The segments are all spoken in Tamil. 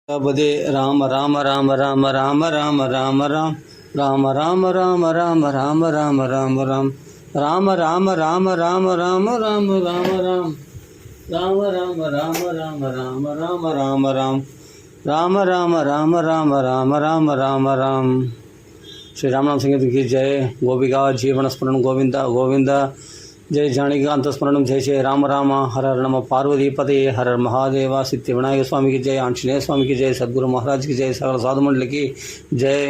பதே ராம ராம ராம ராம ராம ராம ராம ராம் ராம ராம ராம ராம ராம ராம ராம ராம் ராம ராம ராம ராம ராம ராம ராம ராம் ராம ராம ராம ராம ராம ராம ராம ராம் ராம ராம ராம ராம ராம ராம ராம ராம். श्री रामनाम संगीत की जय. गोपिका जीवन स्मरण गोविंदा गोविंदा. जय जानकीकांत स्मरण. जय जय राम राम. हर हर नम पार्वती पते. हर हर महादेवा. सिद्धि विनायक स्वामी की जय. आंजनेय स्वामी की जय. सद्गुरु महाराज की जय. सकल साधु मंडल की जय.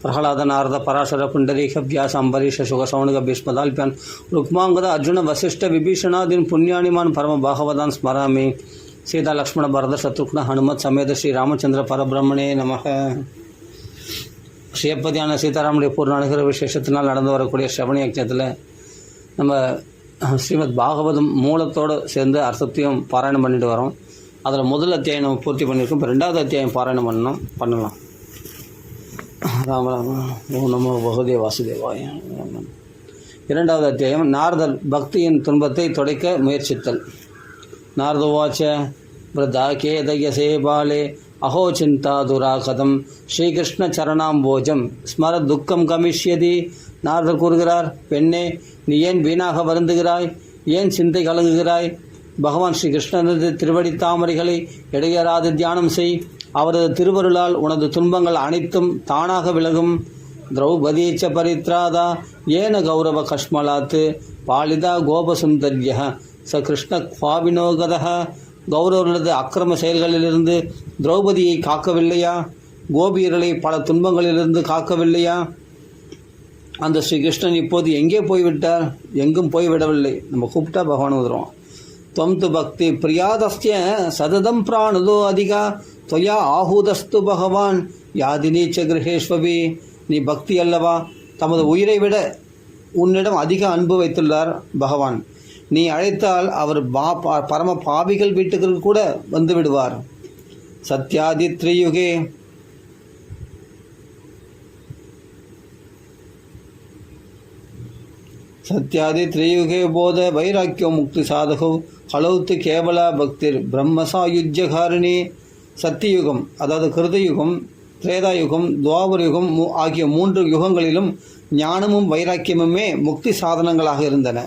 प्रहलाद नारद पराशर पुंडरीक व्यास अंबरीश शुक सौनक भीष्मदाल्प्यान रुक्मांगद अर्जुन वशिष्ठ विभीषणादीन पुण्यानिमान परम भागवतान स्मरामि. सीता लक्ष्मण भरत शत्रुघ्न हनुमत समेत श्री रामचंद्र परब्रह्मणे नमः. ஸ்ரீபதியான சீதாராமுடைய பூர்ண அனுகிரக விசேஷத்தினால் நடந்து வரக்கூடிய ஸ்ரவண யஜ்ஞத்தில் நம்ம ஸ்ரீமத் பாகவதம் மூலத்தோடு சேர்ந்து அர்த்தத்தையும் பாராயணம் பண்ணிட்டு வரோம். அதில் முதல் அத்தியாயம் நம்ம பூர்த்தி பண்ணியிருக்கோம். இப்போ ரெண்டாவது அத்தியாயம் பாராயணம் பண்ணலாம். ராம ராம ஓம் நமோ பகவதே வாசுதேவாய. இரண்டாவது அத்தியாயம் நாரதர் பக்தியின் துன்பத்தை துடைக்க முயற்சித்தல். நாரதவாச்ச பிரதாகேதயசே பாலே अहो चिंता दुराकदम श्रीकृष्ण चरणाம்போஜம் ஸ்மர துக்கம் கமிஷ்யதி. நாரதர் கூறுகிறார், பெண்ணே, நீ ஏன் வீணாக வருந்துகிறாய்? ஏன் சிந்தை கலங்குகிறாய்? பகவான் ஸ்ரீ கிருஷ்ணனது திருவடி தாமரைகளை இடையறாது தியானம் செய். அவரது திருவருளால் உனது துன்பங்கள் அனைத்தும் தானாக விலகும். திரௌபதீச்ச பரித்ராதா ஏன கௌரவ கஷ்மலாத்து பாலிதா கோபசுந்தர்ய ச கிருஷ்ண குவாபினோகத. கௌரவர்களது அக்கிரம செயல்களிலிருந்து திரௌபதியை காக்கவில்லையா? கோபியர்களை பல துன்பங்களிலிருந்து காக்கவில்லையா? அந்த ஸ்ரீகிருஷ்ணன் இப்போது எங்கே போய்விட்டார்? எங்கும் போய்விடவில்லை. நம்ம கூப்பிட்டா பகவான் வந்துடுவான். துவம் து பக்தி பிரியாதஸ்ய சததம் பிராணுதோ அதிகா தொயா ஆஹூதஸ்து பகவான் யாதினீச்ச கிரகேஸ்வபி. நீ பக்தி அல்லவா? தமது உயிரை விட உன்னிடம் அதிக அன்பு வைத்துள்ளார் பகவான். நீ அழைத்தால் அவர் பரம பாவிகள் வீட்டுக்கு கூட வந்து விடுவார். சத்யாதி திரியுகே சத்யாதி திரியுகே போத வைராக்கியோ முக்தி சாதகோ கலௌத்து கேவலா பக்திர் பிரம்மசாயுஜ்யகாரிணி. சத்தியுகம், அதாவது கிருதயுகம், திரேதாயுகம், துவாபர யுகம் ஆகிய 3 யுகங்களிலும் ஞானமும் வைராக்கியமுமே முக்தி சாதனங்களாக இருந்தன.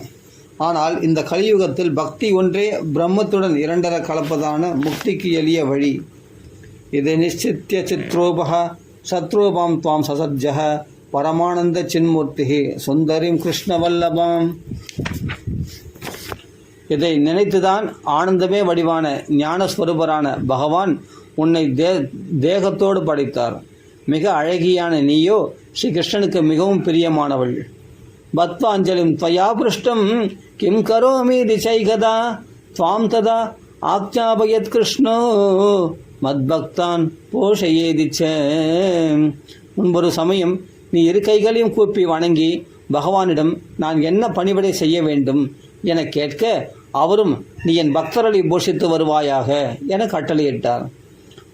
ஆனால் இந்த கலியுகத்தில் பக்தி ஒன்றே பிரம்மத்துடன் இரண்டர கலப்பதான முக்திக்கு எளிய வழி. இது நிச்சித்திய சித்ரோபக சத்ரோபாம் துவாம் சசஜ்ஜக பரமானந்த சின்மூர்த்தி சுந்தரிம் கிருஷ்ணவல்லபாம். இதை நினைத்துதான் ஆனந்தமே வடிவான ஞானஸ்வரூபரான பகவான் உன்னை தேகத்தோடு படைத்தார். மிக அழகியான நீயோ ஸ்ரீ கிருஷ்ணனுக்கு மிகவும் பிரியமானவள். பத்வாஞ்சலிம் त्वया पृष्टं किं करोमि दिशैकदा त्वां तदा आज्ञापयत् कृष्णो மத்பக்தான் போஷயேதிச்ச. முன்பொரு சமயம் நீ இரு கைகளையும் கூப்பி வணங்கி பகவானிடம் நான் என்ன பணிவிடை செய்ய வேண்டும் என கேட்க, அவரும் நீ என் பக்தர்களை போஷித்து வருவாயாக என கட்டளையிட்டார்.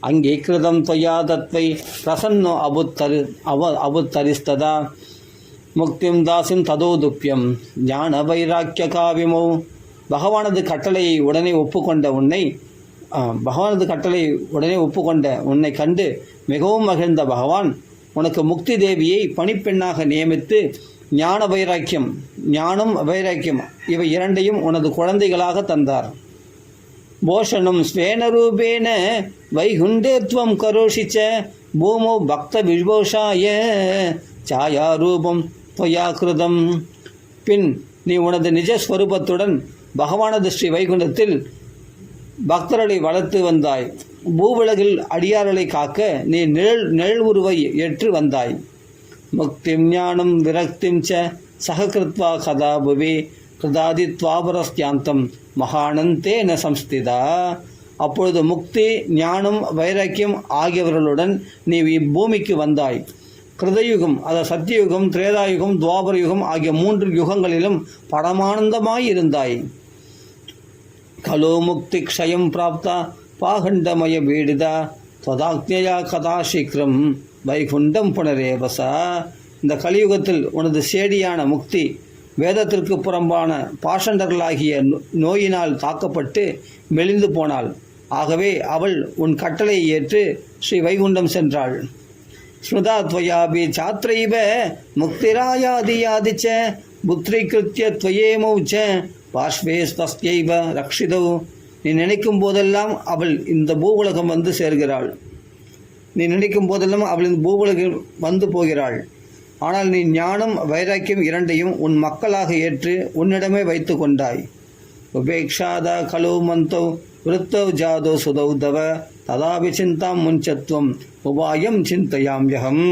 அங்கீகிருதம் त्वया தத்வை பிரசன்னோ அபுத்தரிஸ்ததா முக்திம் தாசிம் ததோதுப்பியம் ஞான வைராக்கிய காவிமோ. பகவானது கட்டளையை உடனே ஒப்புக்கொண்ட உன்னை கண்டு மிகவும் மகிழ்ந்த பகவான் உனக்கு முக்தி தேவியை பணிப்பெண்ணாக நியமித்து ஞானம் வைராக்கியம் இவை இரண்டையும் உனது குழந்தைகளாக தந்தார். போஷணம் ஸ்வேனரூபேன வைகுண்டேத்வம் கரோஷிச்ச பூமோ பக்த விபோஷாய சாயாரூபம் துவயாகிருதம். பின் நீ உனது நிஜஸ்வரூபத்துடன் பகவானது ஸ்ரீ வைகுண்டத்தில் பக்தர்களை வளர்த்து வந்தாய். பூவுலகில் அடியார்களை காக்க நீ நிழல் உருவை ஏற்று வந்தாய். முக்திம் ஞானம் விரக்திம் ச சககிருத்வா கதா புவி கிருதாதி துவாபரஸ்யாந்தம் மகானந்தேன சம்ஸ்திதா. அப்பொழுது முக்தி, ஞானம், வைராக்கியம் ஆகியவர்களுடன் நீ இப்பூமிக்கு வந்தாய். கிருதயுகம், அதாவது சத்தியுகம், திரேதாயுகம், துவாபர யுகம் ஆகிய 3 யுகங்களிலும் பரமானந்தமாய் இருந்தாய். கலோ முக்தி க்ஷயம் பிராப்தா பாகண்டமய பீடிதா ததாக்ஞயா கதா சீக்கிரம் வைகுண்டம் புனரேவசா. இந்த கலியுகத்தில் உனது சேடியான முக்தி வேதத்திற்கு புறம்பான பாஷண்டர்களாகிய நோயினால் தாக்கப்பட்டு மெலிந்து போனாள். ஆகவே அவள் உன் கட்டளையை ஏற்று ஸ்ரீ வைகுண்டம் சென்றாள். ஸ்மிருதா துவயாபி சாத்திரைவ முக்திராயாதியாதிச்ச புத்திரை கிருத்திய துவயேமௌச்ச பாஷ்வே ஸ்தஸ்யைவ ரக்ஷிதவு. நீ நினைக்கும் போதெல்லாம் அவள் இந்த பூவுலகம் வந்து சேர்கிறாள். நீ நினைக்கும் போதெல்லாம் அவள் இந்த பூவுலகில் வந்து போகிறாள். ஆனால் நீ ஞானம் வைராக்கியம் இரண்டையும் உன் மக்களாக ஏற்று உன்னிடமே வைத்து கொண்டாய். உபேக்ஷாத கலோ மந்தோ விருத்தவ் ஜாதோ சுதௌ தவ ததாபி சிந்தாம் முன்சத்துவம் உபாயம் சிந்தையாம்யகம்.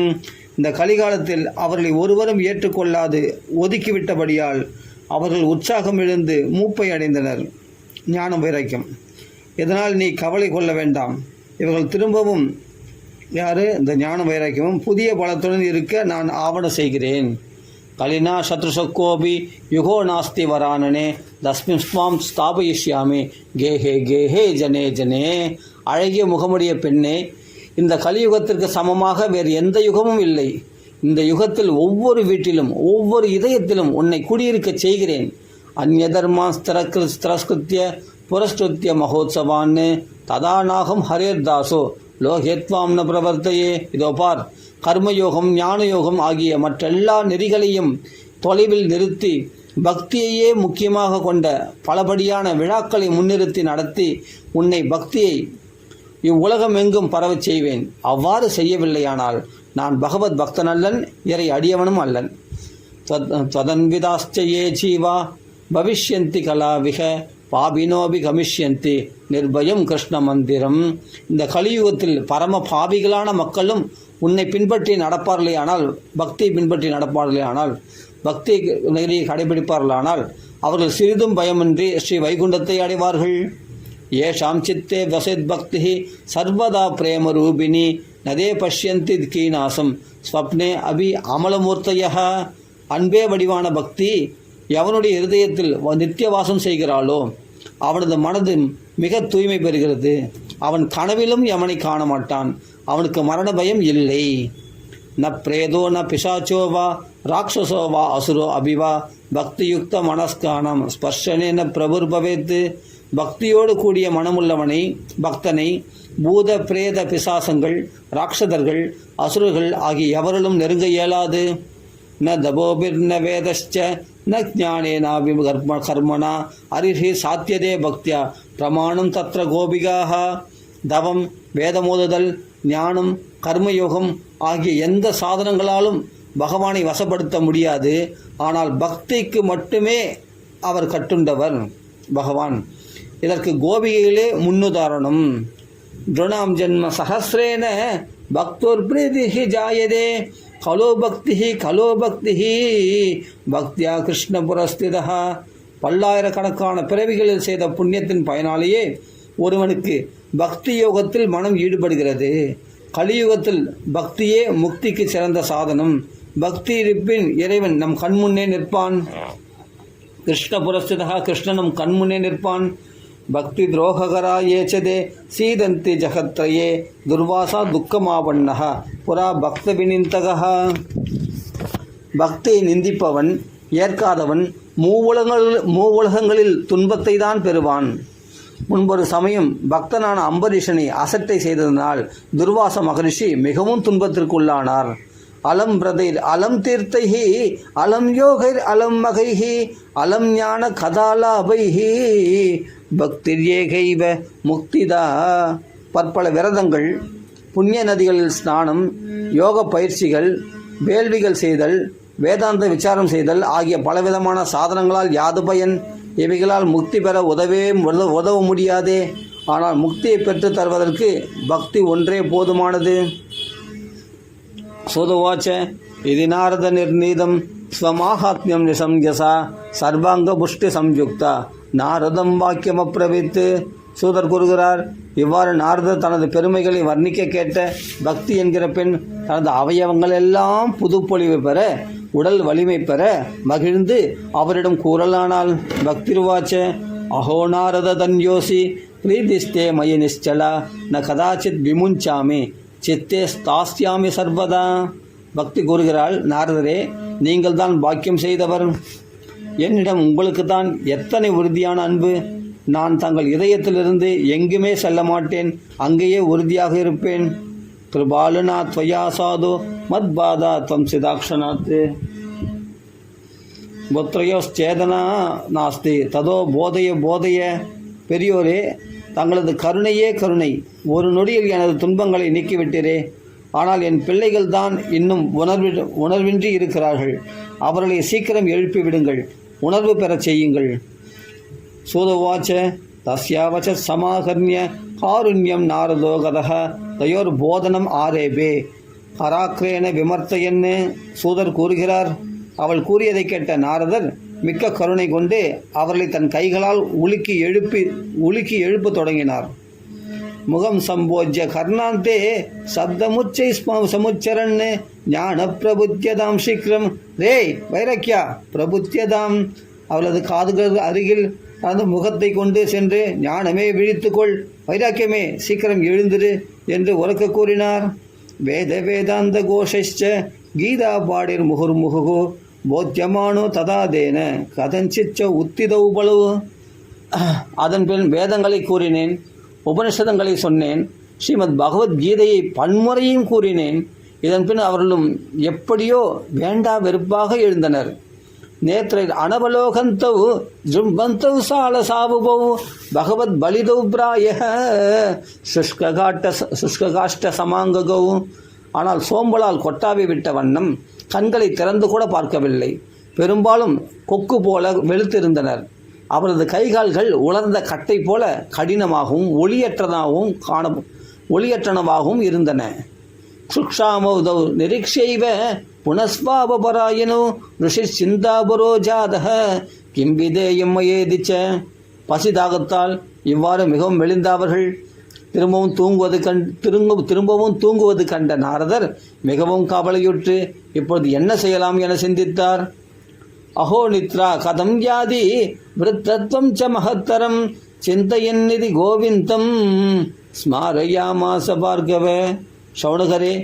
இந்த கலிகாலத்தில் அவர்களை ஒருவரும் ஏற்றுக்கொள்ளாது ஒதுக்கிவிட்டபடியால் அவர்கள் உற்சாகம் இழந்து மூப்பை அடைந்தனர். ஞானம் வைராக்கியம். இதனால் நீ கவலை கொள்ள வேண்டாம். இவர்கள் திரும்பவும் இந்த ஞான வைராக்கியமும் புதிய பலத்துடன் இருக்க நான் ஆவணம் செய்கிறேன். கலினா சத்ருசக்கோபி யுகோ நாஸ்தி வரானனே தஸ்மின் ஸ்வாம் ஸ்தாபயிஷ்யாமி கேஹே கேஹே ஜனே ஜனே. அழகிய முகமுடைய பெண்ணே, இந்த கலியுகத்திற்கு சமமாக வேறு எந்த யுகமும் இல்லை. இந்த யுகத்தில் ஒவ்வொரு வீட்டிலும் ஒவ்வொரு இதயத்திலும் உன்னை குடியிருக்க செய்கிறேன். அந்நிய தர்மான் திரஸ்கிருத்திய புரஸ்கிருத்திய மகோத்சவான் ததாநாகம் ஹரேர் தாசோ லோகேத்வாம் ந பிரவர்த்தையே. இதோ பார், கர்மயோகம் ஞானயோகம் ஆகிய மற்றெல்லா நெறிகளையும் தொலைவில் நிறுத்தி பக்தியையே முக்கியமாக கொண்ட பலபடியான விழாக்களை முன்னிறுத்தி நடத்தி உன்னை பக்தியை இவ்வுலகம் எங்கும் பரவச் செய்வேன். அவ்வாறு செய்யவில்லையானால் நான் பகவத் பக்தன் அல்லன், இறை அடியவனும் அல்லன். ததன்விதாஸ்சயே ஜீவா பவிஷ்யந்தி கலாவிக பாபினோபி கமிஷ்யந்தி நிர்பயம் கிருஷ்ண மந்திரம். இந்த கலியுகத்தில் பரம பாவிகளான மக்களும் உன்னை பின்பற்றி நடப்பார்களேயானால், பக்தியை பின்பற்றி நடப்பார்களேயானால், பக்தி நெறியை கடைபிடிப்பார்களானால் அவர்கள் சிறிதும் பயமின்றி ஸ்ரீ வைகுண்டத்தை அடைவார்கள். ஏஷாம் சித்தே வசத் பக்தி சர்வதா பிரேம ரூபிணி நதே பஷ்யந்தி கீநாசம் ஸ்வப்னே அபி அமலமூர்த்தைய. அன்பே வடிவான பக்தி எவனுடைய இருதயத்தில் நித்தியவாசம் செய்கிறாளோ அவனது மனது மிக தூய்மை பெறுகிறது. அவன் கனவிலும் யமனை காண மாட்டான். அவனுக்கு மரண பயம் இல்லை. ந பிரேதோ ந பிசாச்சோவா ராட்சசோவா அசுரோ அபிவா பக்தியுக்த மனஸ்கானம் ஸ்பர்ஷனே ந பிரபுர்பவேத்து. பக்தியோடு கூடிய மனமுள்ளவனை பக்தனை பூத பிரேத பிசாசங்கள் ராட்சதர்கள் அசுரர்கள் ஆகிய எவர்களும் நெருங்க இயலாது. ந தபோபிர் ந வேதச்ச ந ஜானேனாபி கர்மணா அரிஹி சாத்தியதே பக்தியா பிரமாணம் தத்ர கோபிகாக. தவம், வேதமோதுதல், ஞானம், கர்மயோகம் ஆகிய எந்த சாதனங்களாலும் பகவானை வசப்படுத்த முடியாது. ஆனால் பக்திக்கு மட்டுமே அவர் கட்டுண்டவர் பகவான். இதற்கு கோபிகைகளே முன்னுதாரணம். ருணாம் ஜென்ம சஹசிரேன பக்தோர் பிரீதிஹி ஜாயதே கலோ பக்தி பக்தியா கிருஷ்ண புரஸ்திதா. பல்லாயிரக்கணக்கான பிறவிகளில் செய்த புண்ணியத்தின் பயனாலேயே ஒருவனுக்கு பக்தி யோகத்தில் மனம் ஈடுபடுகிறது. கலியுகத்தில் பக்தியே முக்திக்கு சிறந்த சாதனம். பக்தி இருப்பின் இறைவன் நம் கண்முன்னே நிற்பான். கிருஷ்ண புரஸ்திதா, கிருஷ்ணன் நம் கண்முன்னே நிற்பான். பக்தி துரோககரா ஏச்சதே சீதந்தி ஜகத்ரயே துர்வாசா துக்கமாவண்ணக புரா பக்த வினிந்தக. பக்தியை நிந்திப்பவன், ஏற்காதவன் மூவுலகங்களில் துன்பத்தை தான் பெறுவான். முன்பொரு சமயம் பக்தனான அம்பரீஷனை அசட்டை செய்ததனால் துர்வாச மகரிஷி மிகவும் துன்பத்திற்குள்ளானார். அலம் பிரதைர் அலம் தீர்த்தைஹி அலம் யோகைர் அலம் மகைஹி அலம் ஞான கதாலாபைஹி பக்திர்யேகைவ முக்திதா. பற்பல விரதங்கள், புண்ணிய நதிகளில் ஸ்நானம், யோக பயிற்சிகள், வேள்விகள் செய்தல், வேதாந்த விசாரம் செய்தல் ஆகிய பலவிதமான சாதனங்களால் யாது பயன்? இவைகளால் முக்தி பெற உதவ முடியாதே. ஆனால் முக்தியை பெற்று தருவதற்கு பக்தி ஒன்றே போதுமானது. சோதவாச்ச இது நாரத நிர்ணீதம் ஸ்வமாஹாத்மியம் நிசம்யசா சர்வாங்க புஷ்டி சம்யுக்தா நாரதம் வாக்கியம் அப்பிரவித்து. சூதர் கூறுகிறார், இவ்வாறு நாரதர் தனது பெருமைகளை வர்ணிக்க கேட்ட பக்தி என்கிற பெண் தனது அவயவங்கள் எல்லாம் புதுப்பொழிவு பெற, உடல் வலிமை பெற மகிழ்ந்து அவரிடம் கூறலானால். பக்திருவாச்ச அஹோ நாரத தன்யோசி பிரீதிஸ்தே மயி நிశ్చலா ந கதாச்சித் விமுஞ்சாமி சித்தே ஸ்தாஸ்யாமி சர்வதா. பக்தி கூறுகிறாள், நாரதரே, நீங்கள் தான் பாக்கியம் செய்தவர். என்னிடம் உங்களுக்கு தான் எத்தனை உறுதியான அன்பு. நான் தங்கள் இதயத்திலிருந்து எங்குமே செல்ல மாட்டேன், அங்கேயே உறுதியாக இருப்பேன். கிருபாலுனா துவயா சாது மத் பாதா துவம் சிதாக்ஷனாத் புத்திரயோச்சேதனா நாஸ்தி ததோ போதைய போதைய. பெரியோரே, தங்களது கருணையே கருணை. ஒரு நொடியில் எனது துன்பங்களை நீக்கிவிட்டீரே. ஆனால் என் பிள்ளைகள் தான் இன்னும் உணர்வின்றி இருக்கிறார்கள். அவர்களை சீக்கிரம் எழுப்பிவிடுங்கள், உணர்வு பெறச் செய்யுங்கள். சூதவாச்ச தஸ்யாவச்ச சமாகர்ணிய காருண்யம் நாரதோ கதக தயோர் போதனம் ஆரேபே ஹராக்ரேன விமர்த்தையன்னு. சூதர் கூறுகிறார். அவள் கூறியதை கேட்ட நாரதர் மிக்க கருணை கொண்டு அவர்களை தன் கைகளால் உலுக்கி எழுப்ப தொடங்கினார். முகம் சம்போஜ்ய கர்ணாந்தே சப்தமுச்சை சமுச்சரன் ஞான பிரபுத்தியதாம் சீக்கிரம். ரே வைரக்கியா பிரபுத்தியதாம். அவளது காதுகள் அருகில் அந்த முகத்தை கொண்டு சென்று, ஞானமே விழித்துக்கொள், வைராக்கியமே சீக்கிரம் எழுந்திரு என்று உரக்க கூறினார். வேத வேதாந்த கோஷச்ச கீதா பாடிர் முகுர்முகு போத்தியமானோ ததாதேன கதஞ்சிச்ச உத்திதௌ பலு. அதன் பின் வேதங்களை கூறினேன், உபனிஷதங்களை சொன்னேன், ஸ்ரீமத் பகவத்கீதையை பன்முறையும் கூறினேன். இதன் பின் அவர்களும் எப்படியோ வேண்டா வெறுப்பாக எழுந்தனர். நேற்றை அனவலோகந்தௌ ஜும்பந்தௌ சாலசாவுபௌ பகவத் பலிதௌ பிராய சுஷ்காஷ்ட சமாங்ககௌ. ஆனால் சோம்பலால் கொட்டாவி விட்ட வண்ணம் கண்களை திறந்து கூட பார்க்கவில்லை. பெரும்பாலும் கொக்கு போல வெளுத்திருந்தனர். அவரது கைகால்கள் உலர்ந்த கட்டை போல கடினமாகவும் ஒளியற்றனவாகவும் இருந்தன. சுக்ஷாமௌதௌ நிரீக்ஷைவ புனஸ்பாபராயனோ ரிஷி சிந்தாபரோ ஜாதக கிம்பிதேயம் மயேதிச்ச. பசிதாகத்தால் இவ்வாறு மிகவும் மெலிந்தார்கள். திரும்பவும் தூங்குவது கண்ட நாரதர் மிகவும் கவலையுற்று இப்பொழுது என்ன செய்யலாம் என சிந்தித்தார். அஹோ நித்ரா கதம் யாதி விருத்தத்வம் ச மகத்தரம் சிந்தையன்னிதி கோவிந்தம் ஸ்மாரயாமாச பார்கவ. சௌனகரே,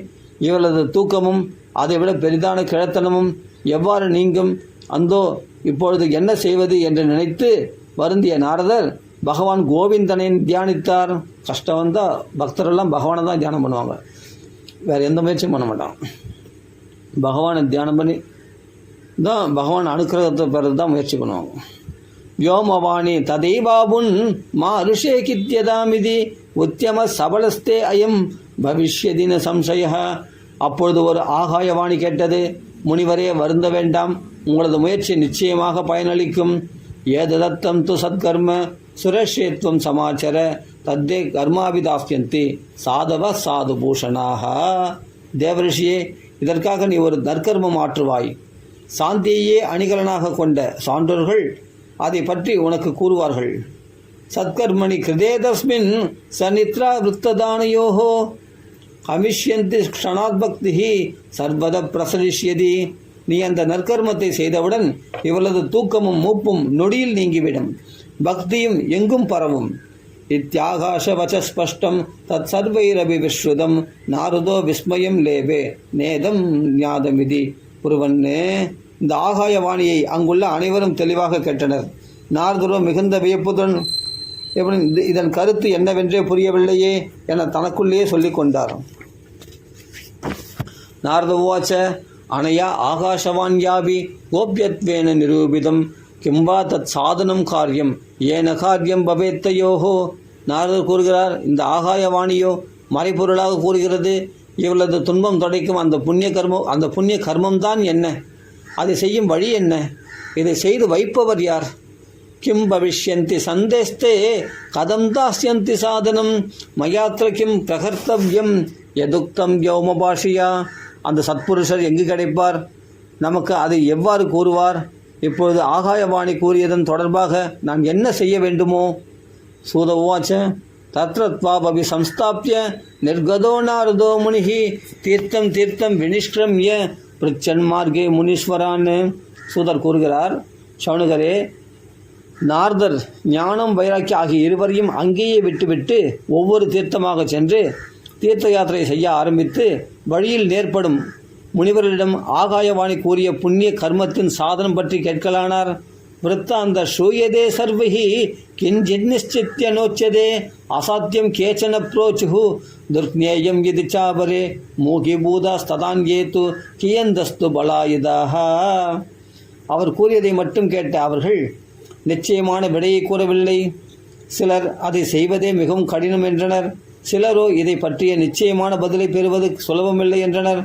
இவளது தூக்கமும் அதைவிட பெரிதான கிழத்தனமும் எவ்வாறு நீங்கும்? அந்தோ இப்பொழுது என்ன செய்வது என்று நினைத்து வருந்திய நாரதர் பகவான் கோவிந்தனை தியானித்தார். கஷ்டம் வந்தால் பக்தரெல்லாம் பகவானை தான் தியானம் பண்ணுவாங்க, வேறு எந்த முயற்சியும் பண்ண மாட்டாங்க. பகவானை தியானம் பண்ணி தான் பகவான் அனுக்கிரகத்தை பெறது தான் முயற்சி பண்ணுவாங்க. வ்யோமவாணி ததைவாபுன் மா ருஷே கித்யதாமிதி உத்தியம சபலஸ்தே அயம் பவிஷ்யதின சம்சய. அப்பொழுது ஒரு ஆகாயவாணி கேட்டது. முனிவரே, வருந்த வேண்டாம், உங்களது முயற்சி நிச்சயமாக பயனளிக்கும். ஏததத்தம் து சத்கர்ம சுரஷேத்வம் சமாச்சர தத்தே கர்மாவிதாஸ்யந்தி சாதவ சாது பூஷணாக. தேவரிஷியே, இதற்காக நீ ஒரு நற்கர்மம் ஆற்றுவாய். சாந்தியையே அணிகலனாக கொண்ட சான்றோர்கள் அதை பற்றி உனக்கு கூறுவார்கள். சத்கர்மணி கிருதேதஸ்மின் சநித்ரா விருத்ததானயோஹோ கமிஷ்யந்தி க்ஷணாத் பக்தி சர்வத பிரசரிஷ்யதி. நீ அந்த நற்கர்மத்தை செய்தவுடன் இவளது தூக்கமும் மூப்பும் நொடியில் நீங்கிவிடும், பக்தியும் எங்கும் பரவும். இத்தியாகாஷ வச்சஸ்பஷ்டம் தத் சர்வைரபி விஸ்ருதம் நாரதோ விஸ்மயம் லேபே நேதம் ஞாதமிதி. ஒருவன்னு இந்த ஆகாயவாணியை அங்குள்ள அனைவரும் தெளிவாக கேட்டனர். நாரதரோ மிகுந்த வியப்புடன் இதன் கருத்து என்னவென்றே புரியவில்லையே என தனக்குள்ளேயே சொல்லிக் கொண்டார். நாரத உவாச்ச அனயா ஆகாஷவான்யாபி கோப்யத்வேன நிரூபிதம் கிம்பா தத் சாதனம் காரியம் ஏன காரியம் பவேத்தயோஹோ. நாரதர் கூறுகிறார், இந்த ஆகாயவாணியோ மறைப்பொருளாக கூறுகிறது. இவளது துன்பம் தொடைக்கும் அந்த புண்ணிய கர்மம்தான் என்ன? அதை செய்யும் வழி என்ன? இதை செய்து வைப்பவர் யார்? கிம் பவிஷ்யந்தி சந்தேஸ்தே கதம் தாஸ்யந்தி சாதனம் மயாத்திர கிம் பிரகர்த்தவ்யம் யதுக்தம் வ்யோமபாஷியா. அந்த சத்புருஷர் எங்கு கிடைப்பார்? நமக்கு அதை எவ்வாறு கூறுவார்? இப்பொழுது ஆகாயவாணி கூறியதன் தொடர்பாக நான் என்ன செய்ய வேண்டுமோ? சூத உவாச்ச தத்ரத்வாபி சம்ஸ்தாப்ய நிர்கதோ நாரதோ முனிஹி தீர்த்தம் தீர்த்தம் வினிஷ்கிரம்ய பிருச்சன் மார்கே முனீஸ்வரான். சூதர் கூறுகிறார், சௌனகரே, நாரதர் ஞானம் வைராக்கிய ஆகிய இருவரையும் அங்கேயே விட்டுவிட்டு ஒவ்வொரு தீர்த்தமாக சென்று தீர்த்த யாத்திரை செய்ய ஆரம்பித்து வழியில் நேர்படும் முனிவர்களிடம் ஆகாயவாணி கூறிய புண்ணிய கர்மத்தின் சாதனம் பற்றி கேட்கலானார். वृत्तान्त श्रूयते सर्वैः किञ्चिन्निश्चित्य नोच्यते असाध्यं केचन प्रोचुः दुर्ज्ञेयं यदि चापरे மூகிபூதாஸ்ததான்யேது கியந்தஸ்து பலாயுதாக. அவர் கூறியதை மட்டும் கேட்ட அவர்கள் நிச்சயமான விடையை கூறவில்லை. சிலர் அதை செய்வதே மிகவும் கடினம் என்றனர். சிலரோ இதை பற்றிய நிச்சயமான பதிலை பெறுவது சுலபமில்லை என்றனர்.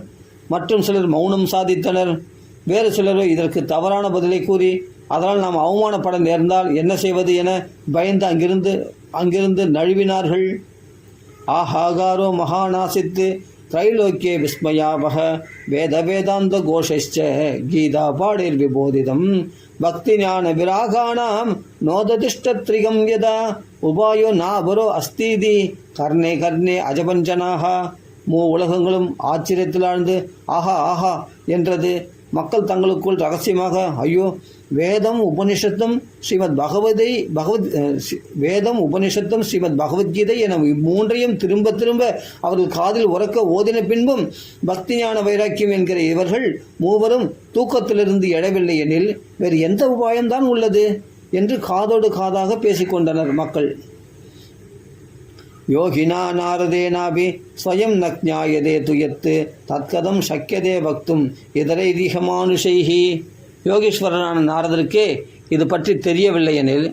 மற்றும் சிலர் மௌனம் சாதித்தனர். வேறு சிலரோ இதற்கு தவறான பதிலை கூறி அதனால் நாம் அவமானப்பட நேர்ந்தால் என்ன செய்வது என பயந்து அங்கிருந்து நழுவினார்கள். ஆஹாகாரோ மகாநாசித்து त्रैलोक्ये विस्मयावह वेद वेदांत घोषश्च गीता पाणिर विबोधितम भक्ति ज्ञान विरागाणां नोदतिष्ठत्रिगं यदा उपायो नाबरो अस्तीति कर्णे कर्णे अजपஞ்சனாக. உலகங்களும் ஆச்சரியத்தில் ஆழ்ந்து ஆஹா ஆஹா என்றது. மக்கள் தங்களுக்குள் ரகசியமாக ஐயோ வேதம் உபனிஷத்தும் ஸ்ரீமத் பகவத்கீதை என மூன்றையும் திரும்ப திரும்ப அவர்கள் காதில் உறக்க ஓதின பின்பும் பக்தி ஞான வைராக்கியம் என்கிற இவர்கள் மூவரும் தூக்கத்திலிருந்து எழவில்லை எனில் வேறு எந்த உபாயம்தான் உள்ளது என்று காதோடு காதாக பேசிக்கொண்டனர் மக்கள். யோகினா நாரதேனாபி ஸ்வயம் நக்ஞாயதே துயத்து தத்கதம் சக்கியதே பக்தும் இதரைதிக மானுஷைஹி. யோகீஸ்வரனான நாரதருக்கே இது பற்றி தெரியவில்லை எனில்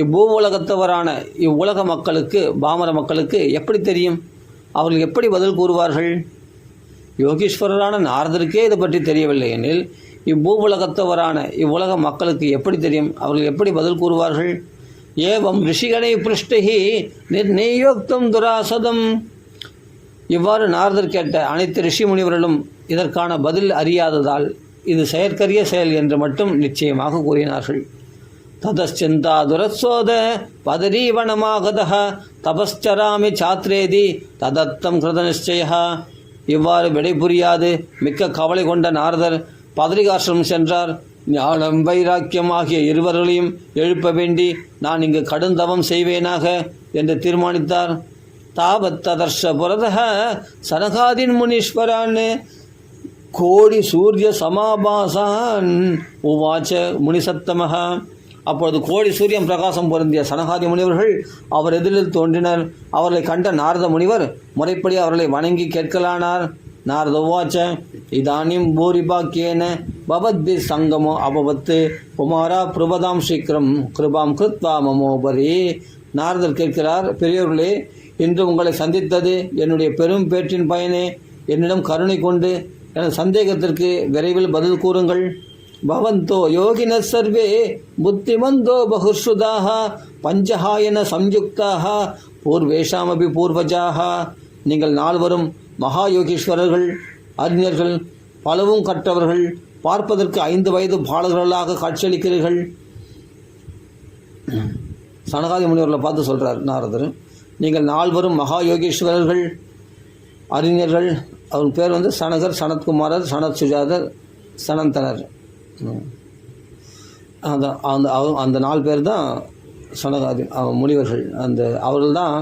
இவ்வுலகத்தவரான இவ்வுலக மக்களுக்கு பாமர மக்களுக்கு எப்படி தெரியும்? அவர்கள் எப்படி பதில் கூறுவார்கள்? யோகீஸ்வரரான நாரதருக்கே இது பற்றி தெரியவில்லை எனில் இவ்வுலகத்தவரான இவ்வுலக மக்களுக்கு எப்படி தெரியும்? அவர்கள் எப்படி பதில் கூறுவார்கள்? ஏவம் ரிஷிகணை பிருஷ்டகி நிர்ணயோக்தம் துராசதம். இவ்வாறு நாரதர் கேட்ட அனைத்து ரிஷி முனிவர்களும் இதற்கான பதில் அறியாததால் இது செயற்கரிய செயல் என்று மட்டும் நிச்சயமாக கூறினார்கள். ததச்சிந்தா துரசோத பதரீவனமாகத தபஸ்சராமி சாத்ரேதி ததத்தம் கிருத நிச்சய. இவ்வாறு விடை புரியாது மிக்க கவலை கொண்ட நாரதர் பதரிகாசிரமம் சென்றார். ஞானம் வைராக்கியம் ஆகிய இருவர்களையும் எழுப்ப வேண்டி நான் இங்கு கடுந்தவம் செய்வேனாக என்று தீர்மானித்தார். தாவத் ததர்ஷ புரதः சனகாதின் முனீஸ்வரான் கோடி சூரிய சமாபாசான் உவாச்ச முனிசத்தமஹ. அப்பொழுது கோடி சூரியன் பிரகாசம் பொருந்திய சனகாதி முனிவர்கள் அவர் எதிரில் தோன்றினர். அவர்களை கண்ட நாரத முனிவர் முறைப்படி அவர்களை வணங்கி கேட்கலானார். நாரத உவாச்ச இதானிம் பூரிபாக்கியேன பவத்பி சங்கமோ அபவத்து குமாரா பிரபதாம் சீக்கிரம் கிருபாம் கிருத்வா மமோபரி. நாரதர் கேட்கிறார், பெரியோர்களே, இன்று உங்களை சந்தித்தது என்னுடைய பெரும் பேற்றின் பயனே. என்னிடம் கருணை கொண்டு எனது சந்தேகத்திற்கு விரைவில் பதில் கூறுங்கள். பவந்தோ யோகின சர்வே புத்திமந்தோ பகுர்ஷுதாக பஞ்சஹாயன சம்யுக்தாக பூர்வேஷாமபி பூர்வஜாக. நீங்கள் நால்வரும் மகா யோகீஸ்வரர்கள், அறிஞர்கள், பலவும் கற்றவர்கள், பார்ப்பதற்கு 5 வயது பாலகர்களாக காட்சியளிக்கிறீர்கள். சனகாதி முனிவர்களை பார்த்து சொல்கிறார் நாரதர், நீங்கள் நால்வரும் மகா யோகீஸ்வரர்கள், அறிஞர்கள். அவர் பேர் சனகர், சனத்குமாரர், சனத் சுஜாதர், சனந்தனர். அந்த 4 பேர் தான் சனகாதி முனிவர்கள். அவர்கள் தான்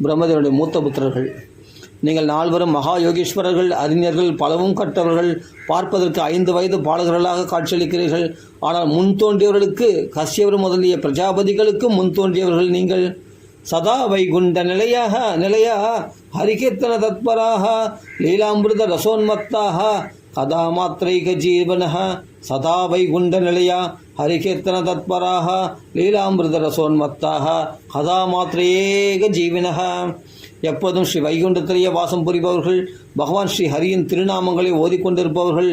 பிரம்மதேவனுடைய மூத்த புத்திரர்கள். நீங்கள் நால்வரும் மகா யோகீஸ்வரர்கள், அறிஞர்கள், பலவும் கற்றவர்கள், பார்ப்பதற்கு 5 வயது பாலகர்களாக காட்சியளிக்கிறீர்கள். ஆனால் முன் தோன்றியவர்களுக்கு கஷ்யவர் முதலிய பிரஜாபதிகளுக்கு முன் தோன்றியவர்கள் நீங்கள். சதா வைகுண்ட நிலையா ஹரிகீர்த்தன தத்பராக லீலாமிருத ரசோன்மத்தாக கதா மாத்திரைக ஜீவனः. சதா வைகுண்ட நிலையா ஹரிகீர்த்தன தத்பராக லீலாமிருத ரசோன்மத்தாக கதா மாத்திரையேக ஜீவினः. எப்போதும் ஸ்ரீ வைகுண்டத்திலேயே வாசம் புரிபவர்கள், பகவான் ஸ்ரீ ஹரியின் திருநாமங்களை ஓதிக்கொண்டிருப்பவர்கள்,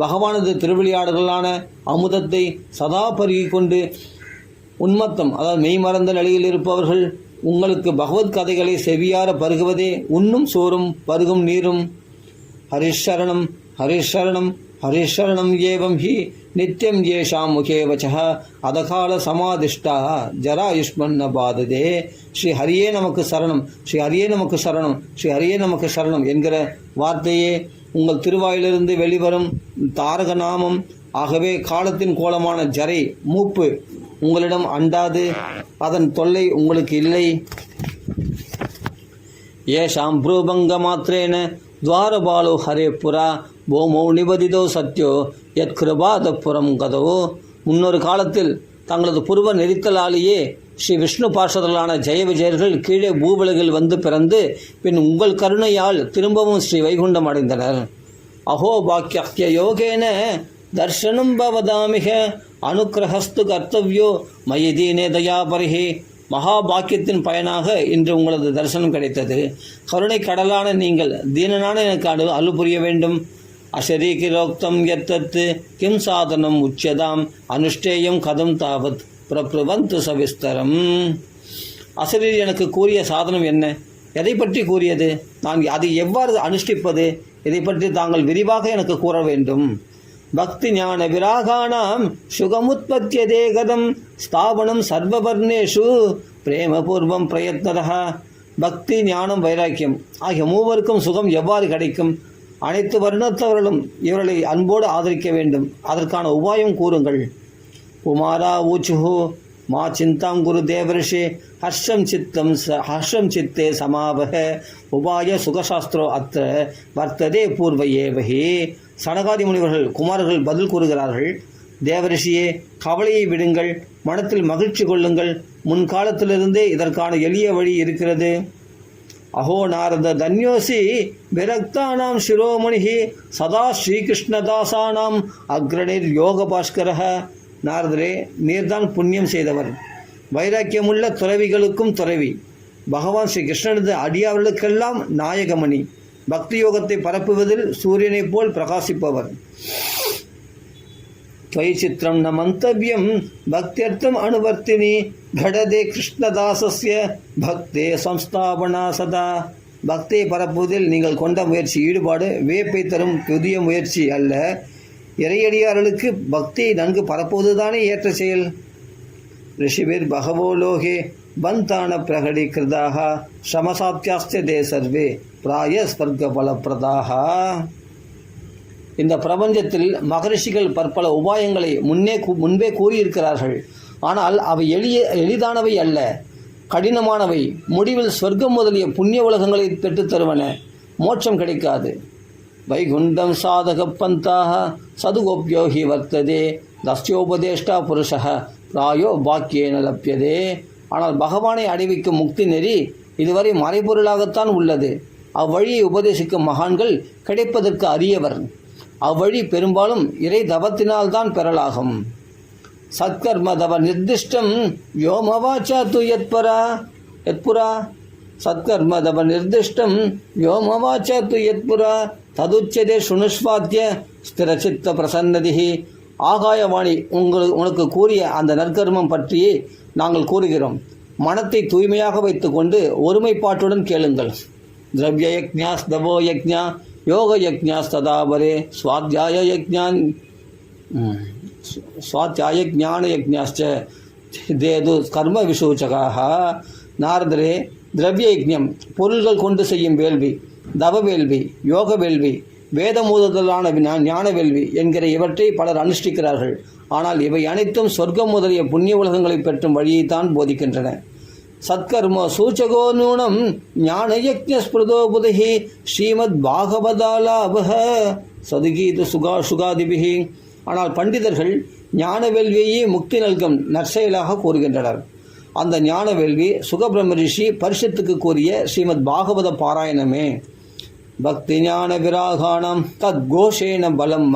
பகவானது திருவிளையாடல்களான அமுதத்தை சதா பருகிக் கொண்டு உன்மத்தம் அதாவது மெய்மறந்த நிலையில் இருப்பவர்கள். உங்களுக்கு பகவத் கதைகளை செவியார பருகுவதே உண்ணும் சோறும் பருகும் நீரும். ஹரிஷரணம் ஹரிஷரணம் ஹரிஷரணம் ஏவம் ஹி நித்யம் ஏஷாம் முகே வச்சः அதகால சமாதிஷ்டா ஜராயுஷ்மன்ன பாததே. ஸ்ரீ ஹரியே நமக்கு சரணம், ஸ்ரீ ஹரியே நமக்கு சரணம், ஸ்ரீ ஹரியே நமக்கு சரணம் என்கிற வார்த்தையே உங்கள் திருவாயிலிருந்து வெளிவரும் தாரக நாமம். ஆகவே காலத்தின் கோலமான ஜரை மூப்பு உங்களிடம் அண்டாது, அதன் தொல்லை உங்களுக்கு இல்லை. ஏஷாம் ப்ரூபங்க மாத்திரேன துவாரபாலோ ஹரே புரா பூமோ நிபதிதோ சத்யோ யத் கிருபாத புறம் கதவோ. முன்னொரு காலத்தில் தங்களது புருவ நெறித்தலாலேயே ஸ்ரீ விஷ்ணு பார்ஷதர்களான ஜெய விஜயர்கள் கீழே பூவுலகில் வந்து பிறந்து பின் உங்கள் கருணையால் திரும்பவும் ஸ்ரீ வைகுண்டம் அடைந்தனர். அஹோ பாக்கிய யோகேன தர்ஷனம் பவதாமிக அனுக்கிரகஸ்து கர்த்தவ்யோ மயிதீனே தயாபரிஹி. மகாபாக்கியத்தின் பயனாக இன்று உங்களது தரிசனம் கிடைத்தது. கருணை கடலான நீங்கள் தீனனான எனக்கு அருள் புரிய வேண்டும். அஷரீகிரோக்தம் எத்தத்து கிம் சாதனம் உச்சதாம் அனுஷ்டேயம் கதம் தாவத் பிரப்ருவந்து சவிஸ்தரம். அசரீர் எனக்கு கூறிய சாதனம் என்ன? எதை பற்றி கூறியது? நான் அதை எவ்வாறு அனுஷ்டிப்பது? இதை பற்றி தாங்கள் விரிவாக எனக்கு கூற வேண்டும். பக்தி ஞான விராகானாம் சுகமுத்பத்தியதே கதம் ஸ்தாபனம் சர்வவர்ணேஷு பிரேமபூர்வம் பிரயத்னதா. பக்தி ஞானம் வைராக்கியம் ஆகிய மூவருக்கும் சுகம் எவ்வாறு கிடைக்கும்? அனைத்து வர்ணத்தவர்களும் இவர்களை அன்போடு ஆதரிக்க வேண்டும். அதற்கான உபாயம் கூறுங்கள். குமாரா ஊச்சுஹு மா சிந்தாம் குரு தேவரிஷி ஹர்ஷம் சித்தே சமாவக உபாய சுகசாஸ்திரோ அத்த வர்த்ததே பூர்வ ஏவகி. சனகாதி முனிவர்கள் குமாரர்கள் பதில் கூறுகிறார்கள். தேவரிஷியே, கவலையை விடுங்கள், மனத்தில் மகிழ்ச்சி கொள்ளுங்கள். முன்காலத்திலிருந்தே இதற்கான எளிய வழி இருக்கிறது. அஹோ நாரத தன்யோசி விரக்தானாம் சிரோமணிஹி சதா ஸ்ரீகிருஷ்ணதாசானாம் அக்ரணிர் யோக பாஸ்கரஹ. நாரதரே, நீர்தான் புண்ணியம் செய்தவர், வைராக்கியமுள்ள துறவிகளுக்கும் துறவி, பகவான் ஸ்ரீ கிருஷ்ணனது அடியார்களுக்கெல்லாம் நாயகமணி, பக்தி யோகத்தை பரப்புவதில் சூரியனைப் போல் பிரகாசிப்பவர். त्वयि चित्रं न मन्तव्यं भक्त्यर्थम अनुवर्तिनी घटदे कृष्णदासस्य भक्ते संस्थापना सदा. பக்தியை பரப்புவதில் நீங்கள் கொண்ட முயற்சி ஈடுபாடு வியப்பை தரும் புதிய முயற்சி அல்ல. இறையடியார்களுக்கு பக்தியை நன்கு பரப்புவதுதானே ஏற்ற செயல். ரிஷிபிர் பகவோ லோகே பந்தான பிரகடி கிருதாக சமசாத்தியாஸ்த தே சர்வே பிராய ஸ்வர்க பலப்பிரதாக. இந்த பிரபஞ்சத்தில் மகரிஷிகள் பற்பல உபாயங்களை முன்பே கூறியிருக்கிறார்கள். ஆனால் அவை எளிதானவை அல்ல, கடினமானவை. முடிவில் சொர்க்கம் முதலிய புண்ணிய உலகங்களை பெற்றுத்தருவன. மோட்சம் கிடைக்காது. வைகுண்டம் சாதக பந்தாக சதுகோப்யோகி வர்த்ததே தஸ்யோபதேஷ்டா புருஷः பிராயோ பாக்கியேன லப்யதே. ஆனால் பகவானை அடைவிக்கும் முக்தி நெறி இதுவரை மறைபொருளாகத்தான் உள்ளது. அவ்வழியை உபதேசிக்கும் மகான்கள் கிடைப்பதற்கு அரியவர். அவ்வழி பெரும்பாலும் இறை தவத்தினால்தான் பெறலாகும். சத்கர்ம தவ நிர்திஷ்டம் யோமவாச்சா து யத்புரா சத்கர்ம தவ நிர்திஷ்டம் யோமவாச்சா து யத்புரா ததுச்சதே சுனுஷ்வாத்திய ஸ்திரச்சித்த பிரசன்னதிஹி. ஆகாயவாணி உனக்கு கூறிய அந்த நற்கர்மம் பற்றியே நாங்கள் கூறுகிறோம். மனத்தை தூய்மையாக வைத்துக்கொண்டு ஒருமைப்பாட்டுடன் கேளுங்கள். திரவிய யக்ஞாஸ் தவோ யக்ஞா யோக யக்ஞாஸ்ததாபரே சுவாத்தியாய ஞான யக்ஞாச்ச தேது கர்ம விசூச்சகாக. நாரதரே, திரவிய யக்ஞம் பொருள்கள் கொண்டு செய்யும் வேள்வி, தவ வேள்வி, யோக வேள்வி, வேதமூதலான ஞான வேள்வி என்கிற இவற்றை பலர் அனுஷ்டிக்கிறார்கள். ஆனால் இவை அனைத்தும் சொர்க்கம் முதலிய புண்ணிய உலகங்களை பெற்றும் வழியைத்தான் போதிக்கின்றன. சத்கர்ம சூச்சகோ நூனம் ஞான யக்ஞ ஸ்பிருதோ புதஹி ஸ்ரீமத் பாகவதாலாபஹ சதுகீது சுகாதிபிஹி. ஆனால் பண்டிதர்கள் ஞான வேள்வியை முக்தி நல்கும் நற்செயலாக கூறுகின்றனர். அந்த ஞான வேள்வி சுகபிரம்ம ரிஷி பரிஷத்துக்கு கூறிய ஸ்ரீமத் பாகவத பாராயணமே. பக்தி ஞான விராகாணம் தத்கோஷேன பலம்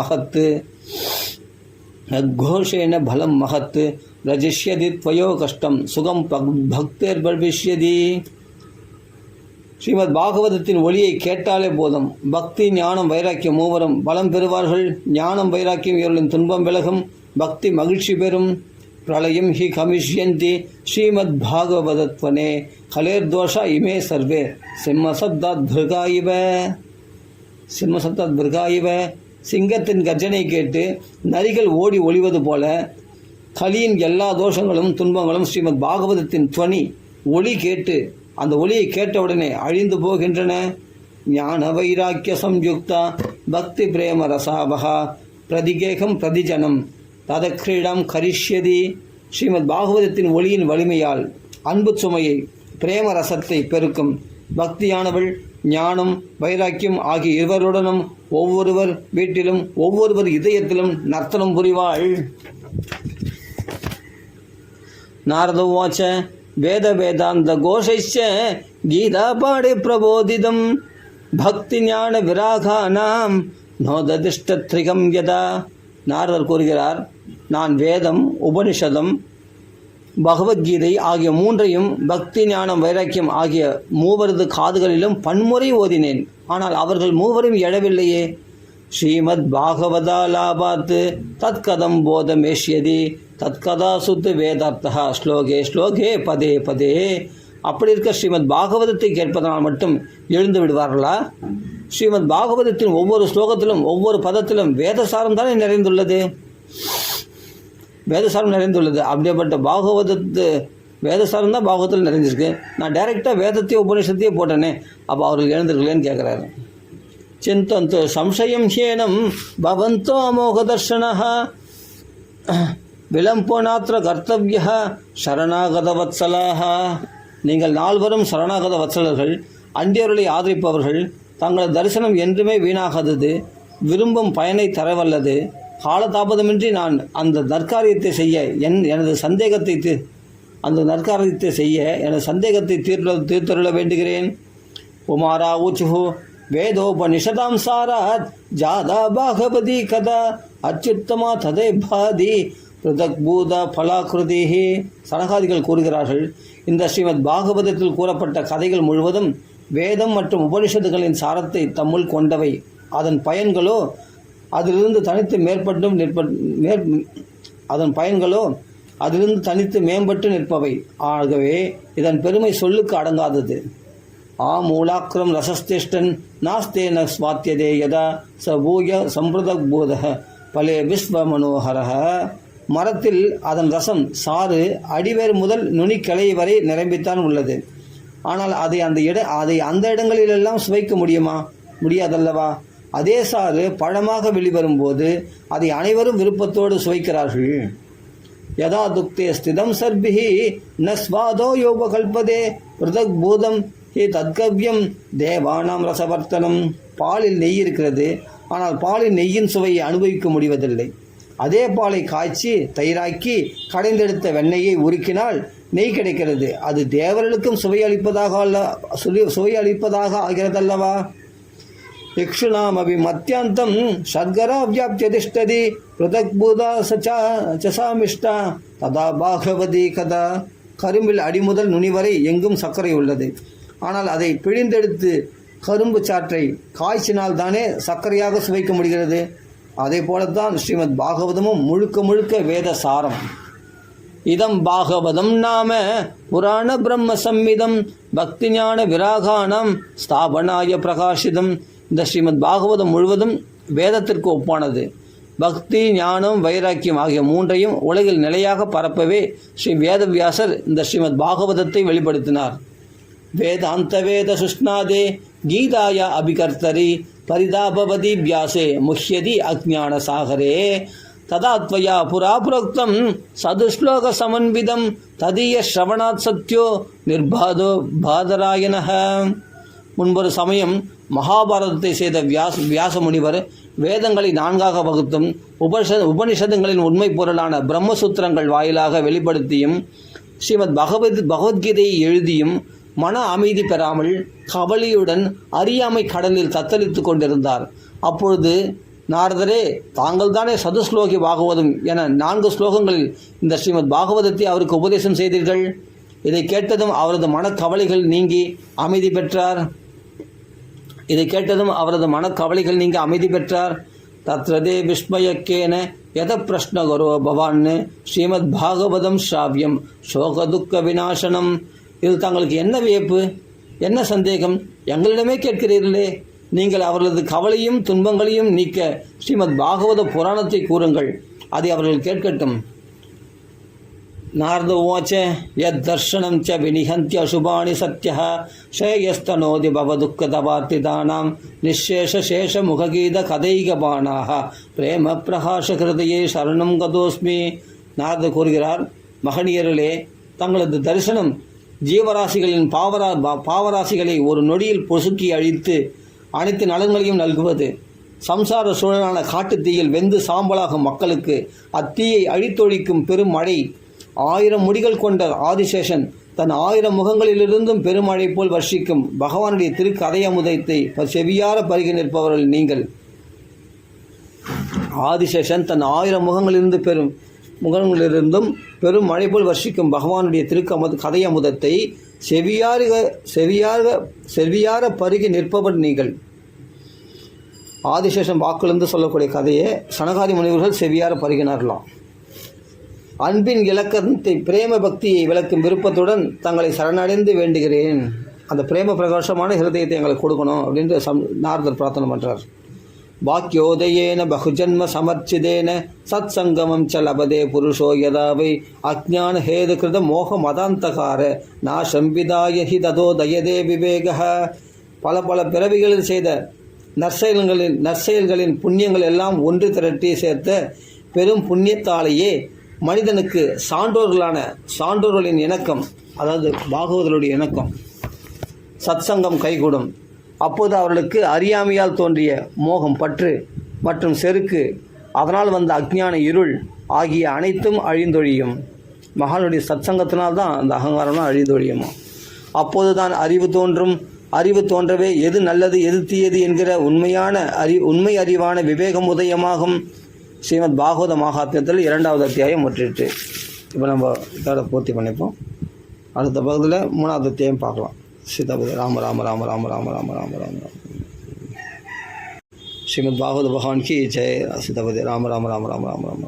மகத்து ரஜிஷ்யதி த்வயோ கஷ்டம் சுகம் பக்தேர் பவிஷ்யதி. ஸ்ரீமத் பாகவதத்தின் ஒளியை கேட்டாலே போதும். பக்தி ஞானம் வைராக்கியம் மூவரும் பலம் பெறுவார்கள். ஞானம் வைராக்கியம் இவர்களின் துன்பம் விலகும், பக்தி மகிழ்ச்சி பெறும். பிரளயம் ஹி கமிஷ்யந்தி ஸ்ரீமத் பாகவதத்வனே கலேர்தோஷா இமே சர்வே சிம்மசப்தாத் பிருகாயிவ. சிங்கத்தின் கர்ஜனை கேட்டு நரிகள் ஓடி ஒளிவது போல கலியின் எல்லா தோஷங்களும் துன்பங்களும் ஸ்ரீமத் பாகவதத்தின் துவனி ஒளி கேட்டு அந்த ஒளியை கேட்டவுடனே அழிந்து போகின்றன. ஞான வைராக்கிய சம்யுக்தா பக்தி பிரேம ரசாபகா பிரதிகேகம் பிரதிஜனம் ததக்ரீடம் கரிஷ்யதி. ஸ்ரீமத் பாகவதத்தின் ஒளியின் வலிமையால் அன்பு சுமையை பிரேம ரசத்தை பெருக்கும் பக்தியானவள் ஞானம் வைராக்கியம் ஆகிய இருவருடனும் ஒவ்வொருவர் வீட்டிலும் ஒவ்வொருவர் இதயத்திலும் நர்த்தனம் புரிவாள். நாரத உவாச்ச வேத வேதாந்த கோஷைச்ச கீதா பாடே பிரபோதிதம் பக்தி ஞான விராகானாம் நோததிஷ்டத்ரிகம் யதா. நாரதர் கூறுகிறார், நான் வேதம், உபனிஷதம், பகவத்கீதை ஆகிய மூன்றையும் பக்தி ஞானம் வைராக்கியம் ஆகிய மூவரது காதுகளிலும் பன்முறை ஓதினேன். ஆனால் அவர்கள் மூவரும் எழவில்லையே. ஸ்ரீமத் பாகவதா லாபாத் தத்கதம் போதமேஷ்யதி தத்கதா சுத்து வேதார்த்தா ஸ்லோகே ஸ்லோகே பதே பதே. அப்படி இருக்க ஸ்ரீமத் பாகவதத்தை கேட்பதனால் மட்டும் எழுந்து விடுவார்களா? ஸ்ரீமத் பாகவதத்தின் ஒவ்வொரு ஸ்லோகத்திலும் ஒவ்வொரு பதத்திலும் வேதசாரம் தானே நிறைந்துள்ளது. வேதசாரம் நிறைந்துள்ளது. அப்படியேப்பட்ட வேதசாரம் தான் பாகவதத்தில் நிறைஞ்சிருக்கு. நான் டைரெக்டாக வேதத்தையே உபநிஷத்தையே போட்டேனே, அப்போ அவர்கள் எழுந்திருக்கலேன்னு கேட்குறாரு. சிந்தந்து சம்சயம் ஹேனம் பவந்தோ அமோக தர்ஷனஹ விளம்போனாத்திர கர்த்தவிய சரணாகத வத்சலாக. நீங்கள் நால்வரும் சரணாகத வத்சலர்கள், அண்டியவர்களை ஆதரிப்பவர்கள். தங்களது தரிசனம் என்றுமே வீணாகாதது, விரும்பும் பயனை தரவல்லது. காலதாபதமின்றி நான் அந்த நற்காரியத்தை செய்ய எனது சந்தேகத்தை தீர்த்தருள வேண்டுகிறேன். உமாரா ஊச்சுஹு வேதோபனிஷதாம் சாராத் ஜாதா பாகவதி கதா அச்சுத்தமா ததே பாதி பிருதக் பூத பலாகிருதிஹி. சனகாதிகள் கூறுகிறார்கள், இந்த ஸ்ரீமத் பாகவதத்தில் கூறப்பட்ட கதைகள் முழுவதும் வேதம் மற்றும் உபனிஷத்துகளின் சாரத்தை தம்முள் கொண்டவை. அதன் பயன்களோ அதிலிருந்து தனித்து மேம்பட்டு நிற்பவை. ஆகவே இதன் பெருமை சொல்லுக்கு அடங்காதது. மூலாக்கிரம் ரசஸ்திஷ்டன் நாஸ்தே ந ஸ்வாத்தியதே யதா சபூய சம்பிரதக் பூதக பலே விஸ்வ மனோகரக. மரத்தில் அதன் ரசம் சாறு அடிவேர் முதல் நுனிக்கிளை வரை நிரம்பித்தான் உள்ளது. ஆனால் அதை அந்த இடங்களிலெல்லாம் சுவைக்க முடியாதல்லவா? அதே சாறு பழமாக வெளிவரும்போது அதை அனைவரும் விருப்பத்தோடு சுவைக்கிறார்கள். யதா துக்தே ஸ்திதம் சர்பிஹி ந ஸ்வாதோ யோபகல்பதே பிருதக் பூதம் ஹி தத்கவ்யம் தேவானாம் ரசவர்த்தனம். பாலில் நெய் இருக்கிறது, ஆனால் பாலின் நெய்யின் சுவையை அனுபவிக்க முடிவதில்லை. அதே பாலை காய்ச்சி தயிராக்கி கடைந்தெடுத்த வெண்ணெயை உருக்கினால் நெய் கிடைக்கிறது. அது தேவர்களுக்கும் சுவையளிப்பதாக ஆகிறதல்லவா? இக்ஷுனாமபி மத்தியாந்தம் ஷட்கரா வியாப்தியதிஷ்டதி பிருதக் பூதா சசாமிஷ்டா ததா பாகவதி கதா. கரும்பில் அடிமுதல் நுனி வரை எங்கும் சர்க்கரை உள்ளது. ஆனால் அதை பிழிந்தெடுத்து கரும்பு சாற்றை காய்ச்சினால் தானே சர்க்கரையாக சுவைக்க முடிகிறது. அதே போலத்தான் ஸ்ரீமத் பாகவதமும் முழுக்க வேத சாரம். இதம் பாகவதம் நாம புராண பிரம்ம சம்மிதம் பக்தி ஞான விராகானம் ஸ்தாபனாய பிரகாஷிதம். இந்த ஸ்ரீமத் பாகவதம் முழுவதும் வேதத்திற்கு ஒப்பானது. பக்தி ஞானம் வைராக்கியம் ஆகிய மூன்றையும் உலகில் நிலையாக பரப்பவே ஸ்ரீ வேதவியாசர் இந்த ஸ்ரீமத் பாகவதத்தை வெளிப்படுத்தினார். வேதாந்த வேத சுஷ்ணாதே கீதாய அபிகர்த்தரி பரிதாபவதி வியாசே முஹ்யதி அஜ்ஞான சாகரே ததாத்வயா புராபுரோக்தம் சதுஸ்லோக சமன்விதம் ததீய ஸ்ரவணாத் சத்யோ நிர்பாதோ பாதராயணஹ. முன்பொரு சமயம் மகாபாரதத்தை செய்த வியாச முனிவர் வேதங்களை 4ஆக வகுத்தும் உபனிஷதங்களின் உண்மை பொருளான பிரம்மசூத்திரங்கள் வாயிலாக வெளிப்படுத்தியும் ஸ்ரீமத் பகவத்கீதையை எழுதியும் மன அமைதி பெறாமல் கவலையுடன் அறியாமை கடலில் தத்தளித்து கொண்டிருந்தார். அப்பொழுது நாரதரே, தாங்கள் தானே சதுஸ்லோகி பாகவதம் என 4 ஸ்லோகங்களில் இந்த ஸ்ரீமத் பாகவதத்தை அவருக்கு உபதேசம் செய்தீர்கள். இதை கேட்டதும் அவரது மனக்கவலைகள் நீங்கி அமைதி பெற்றார். தத்ரதே விஸ்மயக்கேன யத பிரஷ்னகரோ பவான் ஸ்ரீமத் பாகவதம் ஸ்ராவியம் சோக துக்க விநாசனம். இது தங்களுக்கு என்ன வியப்பு, என்ன சந்தேகம்? எங்களிடமே கேட்கிறீர்களே. நீங்கள் அவர்களது கவலையும் துன்பங்களையும் நீக்க ஸ்ரீமத் பாகவத புராணத்தை கூறுங்கள், அதை அவர்கள் கேட்கட்டும். நாரத உவாச்ச யத் தர்ஷனம் ச வினிஹந்த்ய அசுபாணி சத்யஹ ஸ்ரேயஸ்தனோதி பவதுக்கதவார்த்திதானாம் நிஷேஷ முககீத கதைகபானாக பிரேம பிரகாஷ ஹிருதயே சரணம் கதோஸ்மி. நாரத கூறுகிறார், மகனியர்களே, தங்களது தரிசனம் ஜீவராசிகளின் பாவராசிகளை ஒரு நொடியில் பொசுக்கி அழித்து அனைத்து நலன்களையும் நல்குவது. சம்சார சூழலான காட்டுத்தீயில் வெந்து சாம்பலாகும் மக்களுக்கு அத்தீயை அழித்தொழிக்கும் பெரும் மழை 1000 முடிகள் கொண்ட ஆதிசேஷன் தன் 1000 முகங்களிலிருந்தும் பெருமழை போல் வர்ஷிக்கும் பகவானுடைய திருக்கதையமுதத்தை செவியார பருகி நிற்பவர்கள் நீங்கள். ஆதிசேஷன் தன் 1000 முகங்களிலிருந்தும் பெரும் மழை போல் வர்ஷிக்கும் பகவானுடைய கதையமுதத்தை செவியார பருகி நிற்பவர் நீங்கள். ஆதிசேஷன் வாக்கிலிருந்து சொல்லக்கூடிய கதையை சனகாதி முனிவர்கள் செவியார பருகினார்களாம். அன்பின் இலக்கணத்தை பிரேம பக்தியை விளக்கும் விருப்பத்துடன் தங்களை சரணடைந்து வேண்டுகிறேன். அந்த பிரேம பிரகாசமான ஹிருதயத்தை எங்களுக்கு கொடுக்கணும் அப்படின்ட்டு நாரதர் பிரார்த்தனை பண்ணுறார். வாக்கியோதயேன பகுஜன்ம சமர்ச்சிதேன சத் சங்கமம் ச லபதே புருஷோ யதாவை அஜ்ஞான ஹேது கிருத மோக மதாந்தகார நாசம்பிதாய ஹி ததோ தயதே விவேக. பல பல பிறவிகளில் செய்த நற்செயல்களின் புண்ணியங்கள் எல்லாம் ஒன்று திரட்டி சேர்த்த பெரும் புண்ணியத்தாலேயே மனிதனுக்கு சான்றோர்களின் இணக்கம், அதாவது பாகவதருடைய இணக்கம், சத்சங்கம் கைகூடும். அப்போது அவர்களுக்கு அறியாமையால் தோன்றிய மோகம், பற்று மற்றும் செருக்கு, அதனால் வந்த அஞ்ஞான இருள் ஆகிய அனைத்தும் அழிந்தொழியும். மகானுடைய சத்சங்கத்தினால்தான் அந்த அகங்காரம்லாம் அழிந்தொழியுமா. அப்போது தான் அறிவு தோன்றும். அறிவு தோன்றவே எது நல்லது எது தீயது என்கிற உண்மை அறிவான விவேகம் உதயமாகும். ஸ்ரீமத் பாகவத மகாத்மியத்தில் 2வது அத்தியாயம் முற்றிட்டு. இப்போ நம்ம இதோட பூர்த்தி பண்ணிப்போம். அடுத்த பகுதியில் 3வது அத்தியாயம் பார்க்கலாம். சீதாபதி ராம ராம ராம ராம ராம ராம ராம ராம ராம. ஸ்ரீமத் பாகவத பகவான் கி ஜெய். சீதாபதி ராம ராம ராம ராம ராம ராம.